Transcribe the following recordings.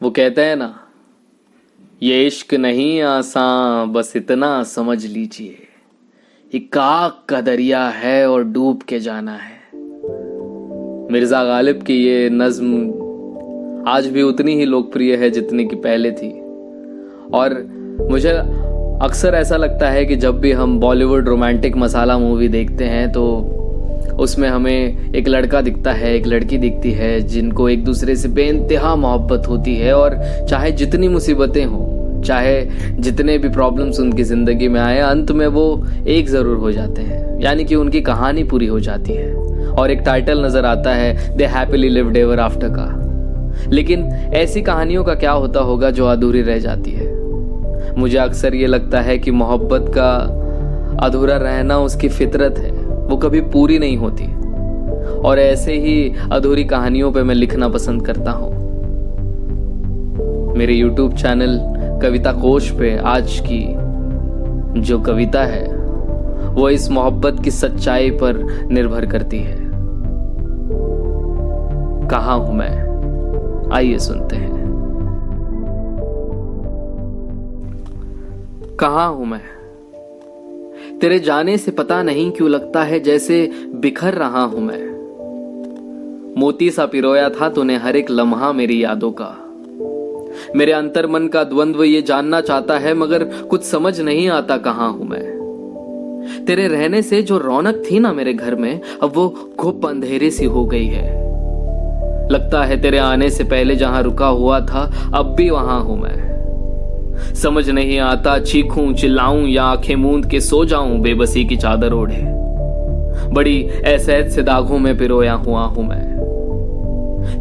वो कहते हैं ना, ये इश्क नहीं आसान, बस इतना समझ लीजिए, एक आग का दरिया है और डूब के जाना है। मिर्जा गालिब की ये नज्म आज भी उतनी ही लोकप्रिय है जितनी कि पहले थी। और मुझे अक्सर ऐसा लगता है कि जब भी हम बॉलीवुड रोमांटिक मसाला मूवी देखते हैं तो उसमें हमें एक लड़का दिखता है, एक लड़की दिखती है, जिनको एक दूसरे से बेइंतहा मोहब्बत होती है। और चाहे जितनी मुसीबतें हों, चाहे जितने भी प्रॉब्लम्स उनकी ज़िंदगी में आए, अंत में वो एक ज़रूर हो जाते हैं, यानी कि उनकी कहानी पूरी हो जाती है और एक टाइटल नज़र आता है, दे हैप्पीली लिव्ड एवर आफ्टर का। लेकिन ऐसी कहानियों का क्या होता होगा जो अधूरी रह जाती है? मुझे अक्सर ये लगता है कि मोहब्बत का अधूरा रहना उसकी फितरत है, वो कभी पूरी नहीं होती। और ऐसे ही अधूरी कहानियों पे मैं लिखना पसंद करता हूँ। मेरे YouTube चैनल कविता कोश पे आज की जो कविता है वो इस मोहब्बत की सच्चाई पर निर्भर करती है। कहाँ हूं मैं, आइए सुनते हैं। कहाँ हूं मैं, तेरे जाने से पता नहीं क्यों लगता है जैसे बिखर रहा हूं मैं। मोती सा पिरोया था तूने हर एक लम्हा मेरी यादों का। मेरे अंतर मन का द्वंद्व ये जानना चाहता है, मगर कुछ समझ नहीं आता कहाँ हूं मैं। तेरे रहने से जो रौनक थी ना मेरे घर में, अब वो घुप अंधेरे सी हो गई है। लगता है तेरे आने से पहले जहां रुका हुआ था अब भी वहां हूं मैं। समझ नहीं आता चीखूं चिल्लाऊं या आंखें मूंद के सो जाऊं बेबसी की चादर ओढ़े। बड़ी असहज से दागों में पिरोया हुआ हूं मैं।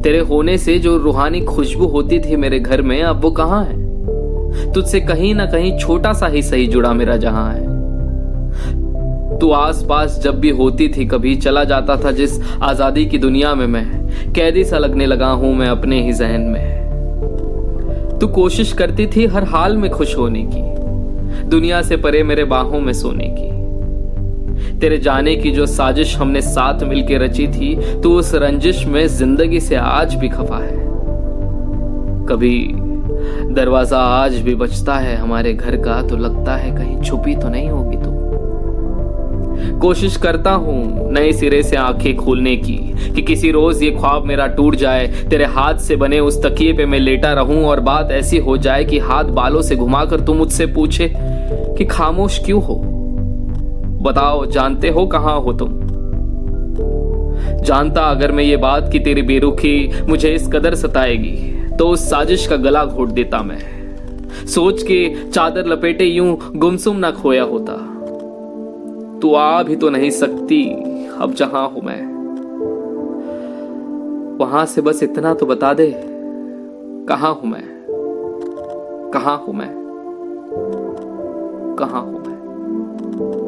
तेरे होने से जो रूहानी खुशबू होती थी मेरे घर में, अब वो कहां है? तुझसे कहीं ना कहीं छोटा सा ही सही जुड़ा मेरा जहां है। तू आस पास जब भी होती थी, कभी चला जाता था जिस आजादी की दुनिया में मैं कैदी सा लगने लगा हूं मैं अपने ही जहन में। तू कोशिश करती थी हर हाल में खुश होने की, दुनिया से परे मेरे बाहों में सोने की। तेरे जाने की जो साजिश हमने साथ मिलके रची थी, तो उस रंजिश में जिंदगी से आज भी खफा है। कभी दरवाजा आज भी बजता है हमारे घर का, तो लगता है कहीं छुपी तो नहीं होगी तू। कोशिश करता हूं नए सिरे से आंखें खोलने की, कि किसी रोज ये ख्वाब मेरा टूट जाए, तेरे हाथ से बने उस तकिए पे मैं लेटा रहूं और बात ऐसी हो जाए कि हाथ बालों से घुमाकर तू मुझसे पूछे कि खामोश क्यों हो? बताओ जानते हो कहां हो तुम? जानता अगर मैं ये बात कि तेरी बेरुखी मुझे इस कदर सताएगी, तो उस साजिश का गला घोट देता मैं। सोच के चादर लपेटे यूं गुमसुम ना खोया होता। तू आ भी तो नहीं सकती अब जहां हूं मैं। वहां से बस इतना तो बता दे, कहां हूं मैं, कहां हूं मैं, कहां हूं मैं।